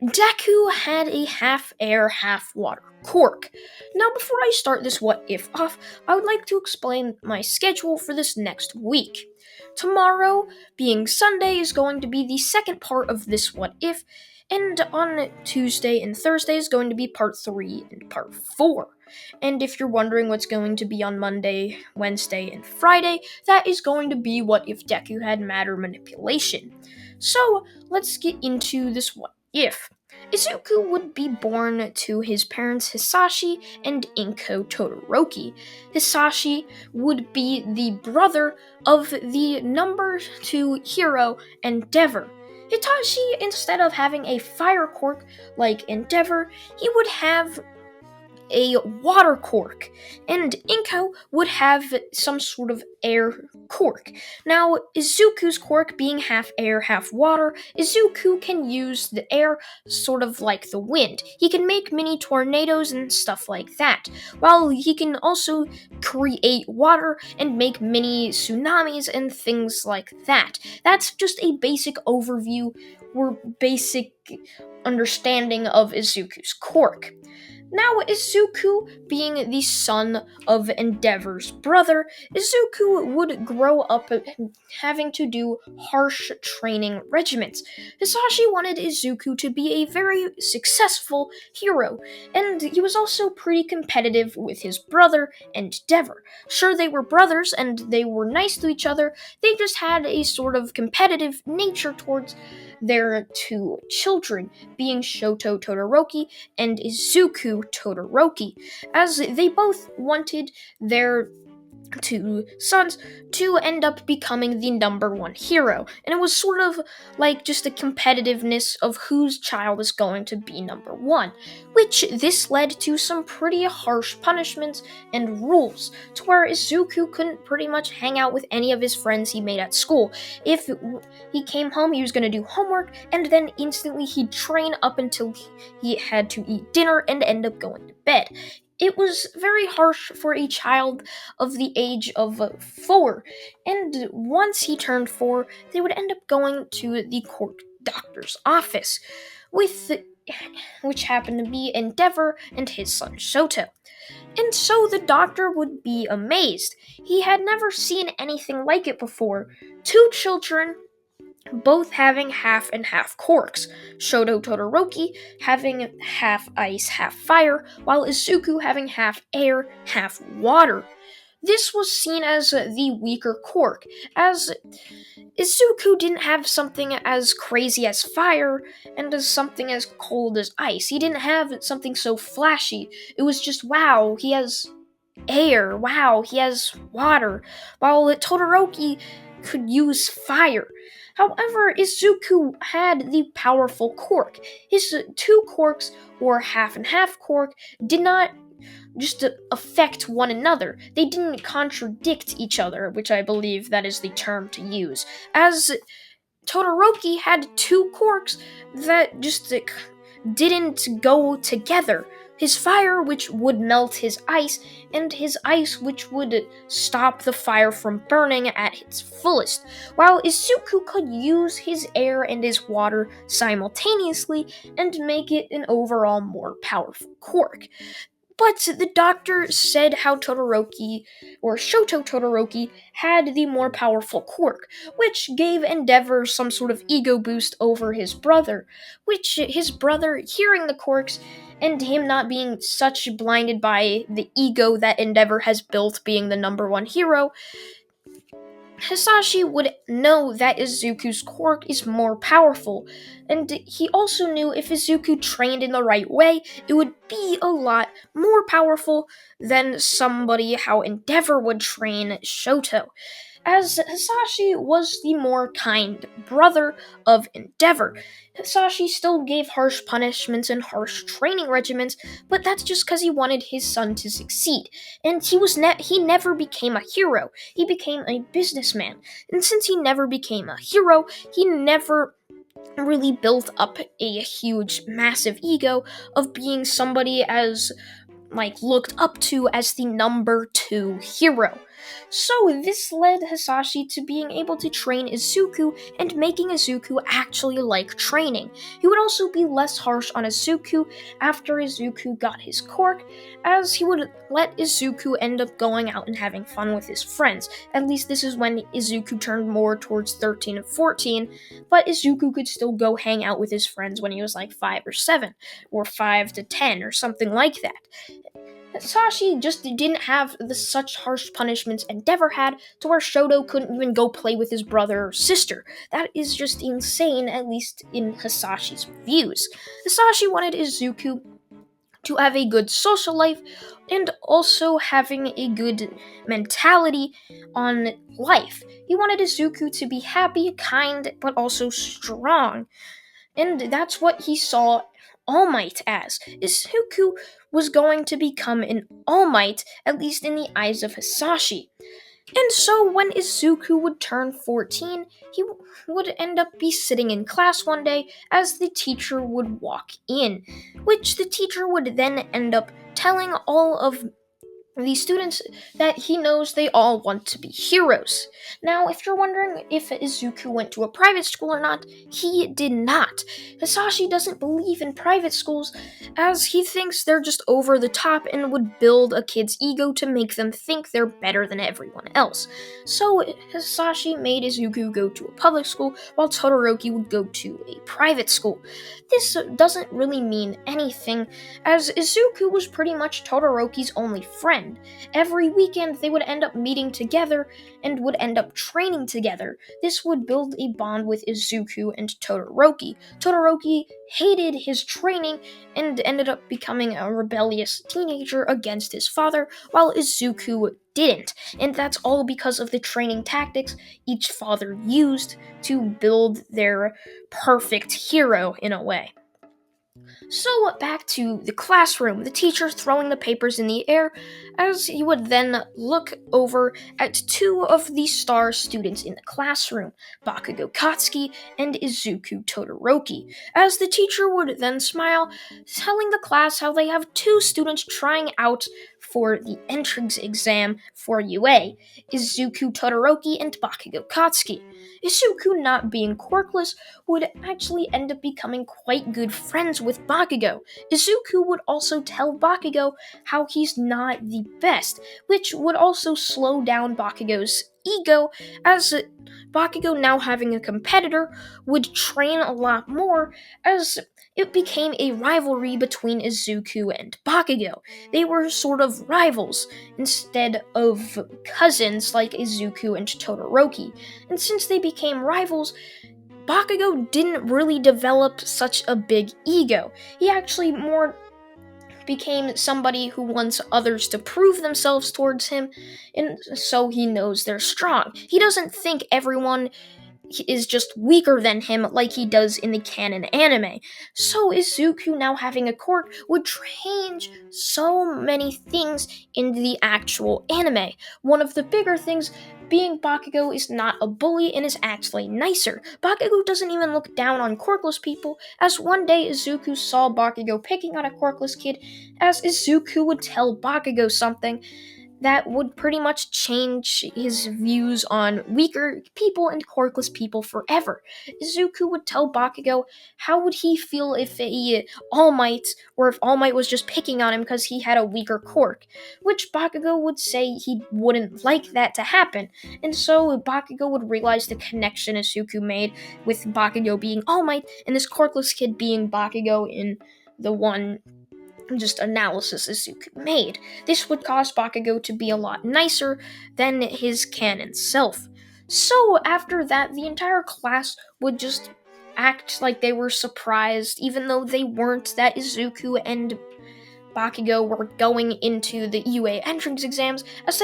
Deku had a half air, half water Quirk. Now, before I start this what if off, I would like to explain my schedule for this next week. Tomorrow, being Sunday, is going to be the second part of this what if, and on Tuesday and Thursday is going to be part 3 and part 4. And if you're wondering what's going to be on Monday, Wednesday, and Friday, that is going to be what if Deku had matter manipulation. So, let's get into this what if. Izuku would be born to his parents Hisashi and Inko Todoroki. Hisashi would be the brother of the number 2 hero Endeavor. Hitachi, instead of having a fire quirk like Endeavor, he would have a water quirk, and Inko would have some sort of air quirk. Now, Izuku's quirk being half air, half water, Izuku can use the air sort of like the wind. He can make mini tornadoes and stuff like that, while he can also create water and make mini tsunamis and things like that. That's just a basic overview or basic understanding of Izuku's quirk. Now, Izuku, being the son of Endeavor's brother, Izuku would grow up having to do harsh training regimens. Hisashi wanted Izuku to be a very successful hero, and he was also pretty competitive with his brother, Endeavor. Sure, they were brothers and they were nice to each other, they just had a sort of competitive nature towards their two children, being Shoto Todoroki and Izuku Todoroki, as they both wanted their two sons to end up becoming the number 1 hero, and it was sort of like just a competitiveness of whose child is going to be number 1, which this led to some pretty harsh punishments and rules, to where Izuku couldn't pretty much hang out with any of his friends he made at school. If he came home, he was going to do homework, and then instantly he'd train up until he had to eat dinner and end up going to bed. It was very harsh for a child of the age of 4, and once he turned 4, they would end up going to the court doctor's office, which happened to be Endeavor and his son Shoto. And so the doctor would be amazed. He had never seen anything like it before. 2 children both having half and half quirks, Shoto Todoroki having half ice, half fire, while Izuku having half air, half water. This was seen as the weaker quirk, as Izuku didn't have something as crazy as fire and as something as cold as ice. He didn't have something so flashy. It was just, wow, he has air, wow, he has water, while Todoroki could use fire. However, Izuku had the powerful quirk. His 2 quirks, or half and half quirk, did not just affect one another. They didn't contradict each other, which I believe that is the term to use. As Todoroki had 2 quirks that just didn't go together. His fire, which would melt his ice, and his ice, which would stop the fire from burning at its fullest, while Izuku could use his air and his water simultaneously and make it an overall more powerful quirk. But the doctor said how Todoroki, or Shoto Todoroki, had the more powerful quirk, which gave Endeavor some sort of ego boost over his brother, which his brother, hearing the quirks, and him not being such blinded by the ego that Endeavor has built being the number 1 hero, Hisashi would know that Izuku's quirk is more powerful, and he also knew if Izuku trained in the right way, it would be a lot more powerful than somebody how Endeavor would train Shoto, as Hisashi was the more kind brother of Endeavor. Hisashi still gave harsh punishments and harsh training regimens, but that's just because he wanted his son to succeed. And he never became a hero. He became a businessman. And since he never became a hero, he never really built up a huge, massive ego of being somebody as looked up to as the number 2 hero. So this led Hisashi to being able to train Izuku and making Izuku actually like training. He would also be less harsh on Izuku after Izuku got his quirk, as he would let Izuku end up going out and having fun with his friends. At least this is when Izuku turned more towards 13 and 14, but Izuku could still go hang out with his friends when he was like 5 or 7, or 5 to 10, or something like that. Sashi just didn't have such harsh punishments Endeavor had, to where Shoto couldn't even go play with his brother or sister. That is just insane, at least in Hisashi's views. Hisashi wanted Izuku to have a good social life and also having a good mentality on life. He wanted Izuku to be happy, kind, but also strong. And that's what he saw All Might as. Izuku was going to become an All Might, at least in the eyes of Hisashi. And so when Izuku would turn 14, he would end up be sitting in class one day as the teacher would walk in, which the teacher would then end up telling all of the students that he knows they all want to be heroes. Now, if you're wondering if Izuku went to a private school or not, he did not. Hisashi doesn't believe in private schools, as he thinks they're just over the top and would build a kid's ego to make them think they're better than everyone else. So Hisashi made Izuku go to a public school, while Todoroki would go to a private school. This doesn't really mean anything, as Izuku was pretty much Todoroki's only friend. Every weekend they would end up meeting together and would end up training together. This would build a bond with Izuku and Todoroki. Todoroki hated his training and ended up becoming a rebellious teenager against his father, while Izuku didn't. And that's all because of the training tactics each father used to build their perfect hero in a way. So back to the classroom, the teacher throwing the papers in the air, as he would then look over at two of the star students in the classroom, Bakugo Katsuki and Izuku Todoroki, as the teacher would then smile, telling the class how they have two students trying out for the entrance exam for UA, Izuku Todoroki and Bakugo Katsuki. Izuku, not being quirkless, would actually end up becoming quite good friends with Bakugo. Izuku would also tell Bakugo how he's not the best, which would also slow down Bakugo's ego, as Bakugo, now having a competitor, would train a lot more, as it became a rivalry between Izuku and Bakugo. They were sort of rivals instead of cousins like Izuku and Todoroki. And since they became rivals, Bakugo didn't really develop such a big ego. He actually more became somebody who wants others to prove themselves towards him, and so he knows they're strong. He doesn't think everyone is just weaker than him like he does in the canon anime. So Izuku, now having a quirk, would change so many things in the actual anime. One of the bigger things being Bakugo is not a bully and is actually nicer. Bakugo doesn't even look down on quirkless people, as one day Izuku saw Bakugo picking on a quirkless kid, as Izuku would tell Bakugo something that would pretty much change his views on weaker people and quirkless people forever. Izuku would tell Bakugo how would he feel if All Might, or if All Might was just picking on him because he had a weaker quirk, which Bakugo would say he wouldn't like that to happen. And so Bakugo would realize the connection Izuku made with Bakugo being All Might and this quirkless kid being Bakugo in the one just analysis Izuku made. This would cause Bakugo to be a lot nicer than his canon self. So after that, the entire class would just act like they were surprised, even though they weren't, that Izuku and Bakugo were going into the UA entrance exams, as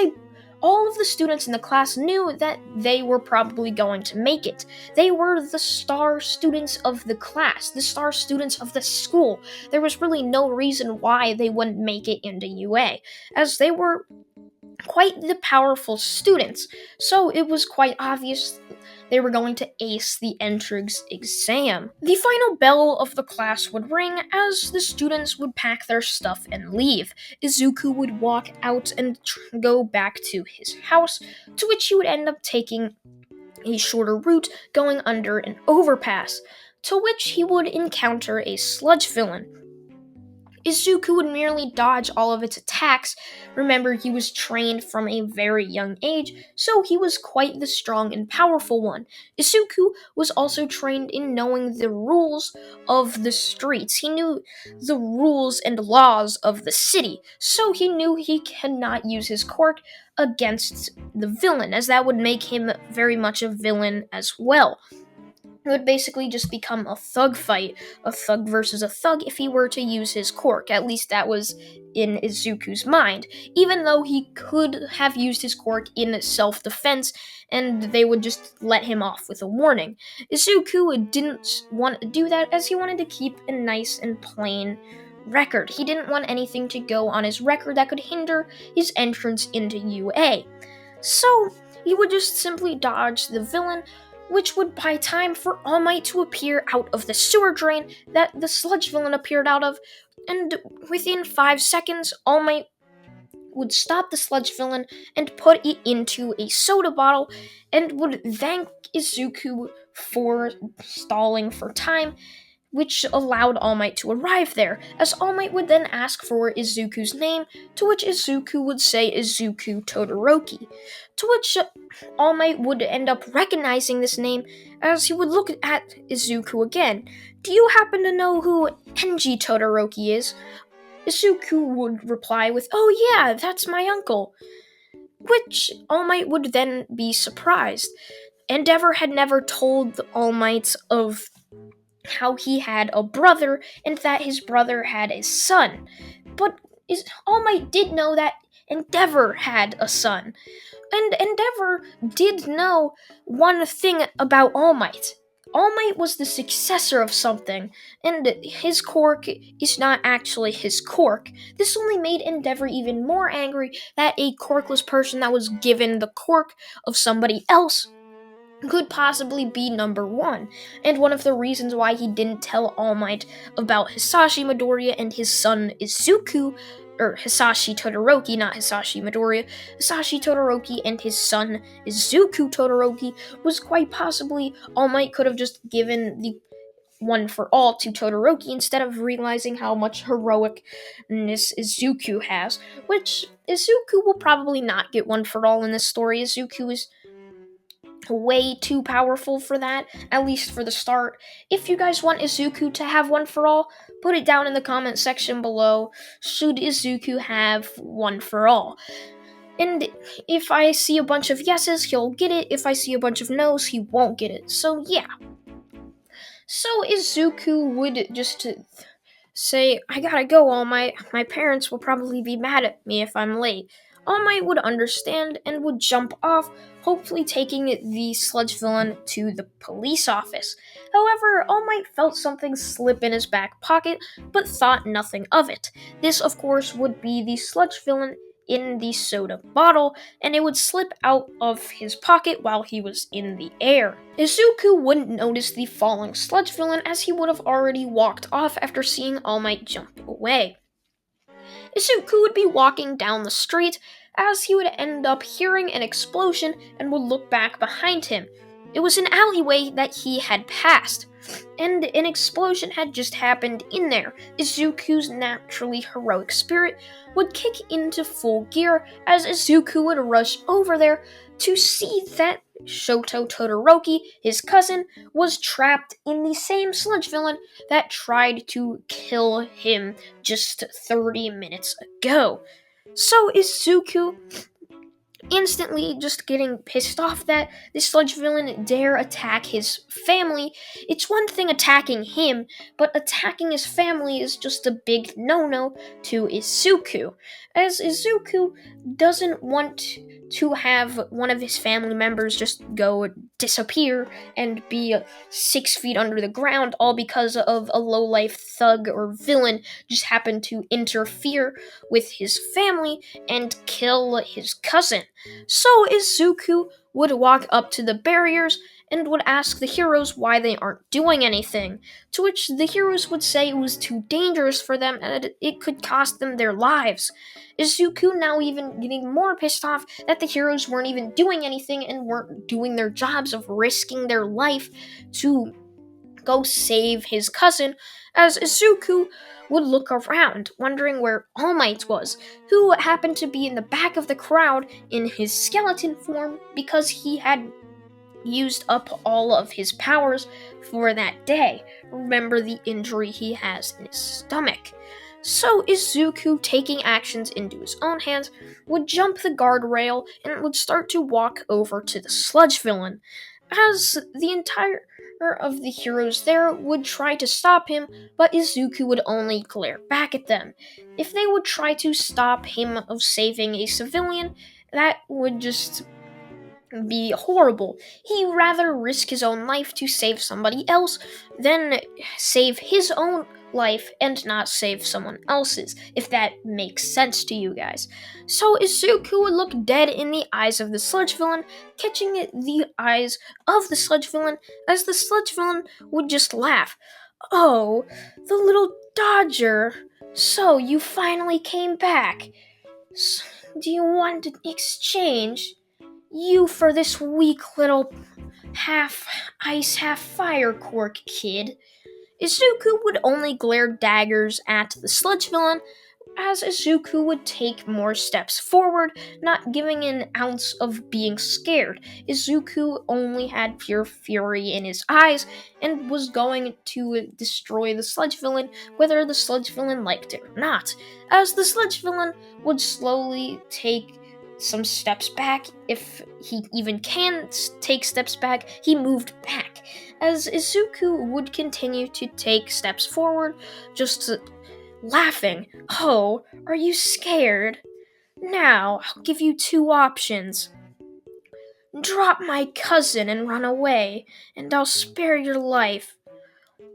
all of the students in the class knew that they were probably going to make it. They were the star students of the class, the star students of the school. There was really no reason why they wouldn't make it into UA, as they were quite the powerful students, so it was quite obvious they were going to ace the entrance exam. The final bell of the class would ring as the students would pack their stuff and leave. Izuku would walk out and go back to his house, to which he would end up taking a shorter route going under an overpass, to which he would encounter a sludge villain. Izuku would merely dodge all of its attacks. Remember, he was trained from a very young age, so he was quite the strong and powerful one. Izuku was also trained in knowing the rules of the streets. He knew the rules and laws of the city, so he knew he cannot use his quirk against the villain, as that would make him very much a villain as well. It would basically just become a thug fight, a thug versus a thug, if he were to use his quirk. At least that was in Izuku's mind, even though he could have used his quirk in self-defense, and they would just let him off with a warning. Izuku didn't want to do that, as he wanted to keep a nice and plain record. He didn't want anything to go on his record that could hinder his entrance into UA. So, he would just simply dodge the villain, which would buy time for All Might to appear out of the sewer drain that the sludge villain appeared out of, and within 5 seconds, All Might would stop the sludge villain and put it into a soda bottle, and would thank Izuku for stalling for time, which allowed All Might to arrive there, as All Might would then ask for Izuku's name, to which Izuku would say Izuku Todoroki, to which All Might would end up recognizing this name, as he would look at Izuku again. "Do you happen to know who Enji Todoroki is?" Izuku would reply with, "Oh yeah, that's my uncle," which All Might would then be surprised. Endeavor had never told All Might of how he had a brother and that his brother had a son. But All Might did know that Endeavor had a son. And Endeavor did know one thing about All Might. All Might was the successor of something, and his quirk is not actually his quirk. This only made Endeavor even more angry that a quirkless person that was given the quirk of somebody else could possibly be number one, and one of the reasons why he didn't tell All Might about Hisashi Midoriya and his son Izuku, or Hisashi Todoroki, not Hisashi Midoriya, Hisashi Todoroki and his son Izuku Todoroki, was quite possibly All Might could have just given the one for all to Todoroki instead of realizing how much heroicness Izuku has, which Izuku will probably not get one for all in this story. Izuku is way too powerful for that, at least for the start. If you guys want Izuku to have one for all, put it down in the comment section below. Should Izuku have one for all? And if I see a bunch of yeses, he'll get it. If I see a bunch of nos, he won't get it. So yeah. So Izuku would just say, "I gotta go, All Might. My parents will probably be mad at me if I'm late." All Might would understand and would jump off, hopefully taking the sludge villain to the police office. However, All Might felt something slip in his back pocket, but thought nothing of it. This, of course, would be the sludge villain in the soda bottle, and it would slip out of his pocket while he was in the air. Izuku wouldn't notice the falling sludge villain, as he would have already walked off after seeing All Might jump away. Izuku would be walking down the street as he would end up hearing an explosion and would look back behind him. It was an alleyway that he had passed, and an explosion had just happened in there. Izuku's naturally heroic spirit would kick into full gear as Izuku would rush over there to see that Shoto Todoroki, his cousin, was trapped in the same sludge villain that tried to kill him just 30 minutes ago. So Izuku instantly just getting pissed off that this sludge villain dare attack his family. It's one thing attacking him, but attacking his family is just a big no-no to Izuku, as Izuku doesn't want to have one of his family members just go disappear and be 6 feet under the ground, all because of a low-life thug or villain just happened to interfere with his family and kill his cousin. So Izuku would walk up to the barriers and would ask the heroes why they aren't doing anything, to which the heroes would say it was too dangerous for them and it could cost them their lives. Izuku now even getting more pissed off that the heroes weren't even doing anything and weren't doing their jobs of risking their life to go save his cousin, as Izuku would look around, wondering where All Might was, who happened to be in the back of the crowd in his skeleton form because he had used up all of his powers for that day. Remember the injury he has in his stomach. So Izuku, taking actions into his own hands, would jump the guardrail and would start to walk over to the sludge villain. As the entire of the heroes there would try to stop him, but Izuku would only glare back at them. If they would try to stop him of saving a civilian, that would just be horrible. He'd rather risk his own life to save somebody else than save his own life and not save someone else's, if that makes sense to you guys. So Izuku would look dead in the eyes of the sludge villain, catching the eyes of the sludge villain, as the sludge villain would just laugh. Oh, the little dodger. So you finally came back. Do you want an exchange? You for this weak little half ice, half fire Quirk kid. Izuku would only glare daggers at the sludge villain, as Izuku would take more steps forward, not giving an ounce of being scared. Izuku only had pure fury in his eyes and was going to destroy the sludge villain, whether the sludge villain liked it or not. As the sludge villain would slowly take some steps back, if he even can take steps back, he moved back. As Izuku would continue to take steps forward, just laughing. Oh, are you scared? Now, I'll give you two options. Drop my cousin and run away, and I'll spare your life.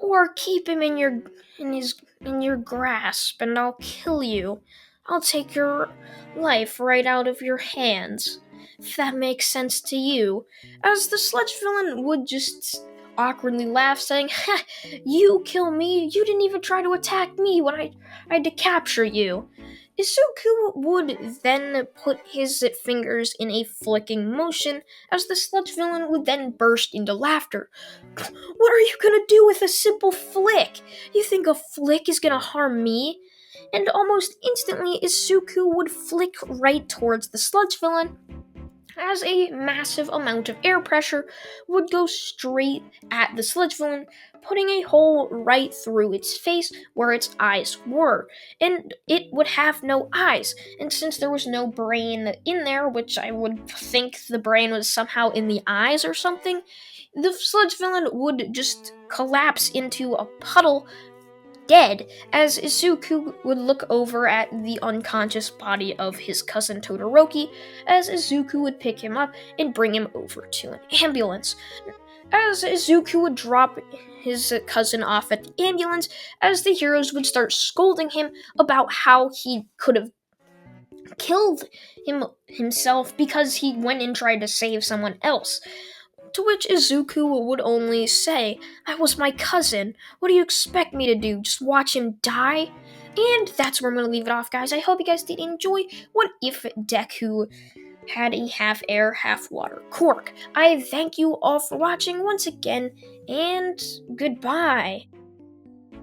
Or keep him in your grasp, and I'll kill you. I'll take your life right out of your hands, if that makes sense to you. As the sludge villain would just awkwardly laugh, saying, "Ha! You kill me? You didn't even try to attack me when I tried to capture you." Izuku would then put his fingers in a flicking motion, as the sludge villain would then burst into laughter. What are you gonna do with a simple flick? You think a flick is gonna harm me? And almost instantly, Izuku would flick right towards the sludge villain, as a massive amount of air pressure would go straight at the sludge villain, putting a hole right through its face where its eyes were. And it would have no eyes. And since there was no brain in there, which I would think the brain was somehow in the eyes or something, the sludge villain would just collapse into a puddle dead, as Izuku would look over at the unconscious body of his cousin Todoroki, as Izuku would pick him up and bring him over to an ambulance. As Izuku would drop his cousin off at the ambulance, as the heroes would start scolding him about how he could have killed himself because he went and tried to save someone else. To which Izuku would only say, "I was my cousin. What do you expect me to do? Just watch him die?" And that's where I'm going to leave it off, guys. I hope you guys did enjoy What If Deku Had a Half Air, Half Water Quirk. I thank you all for watching once again, and goodbye.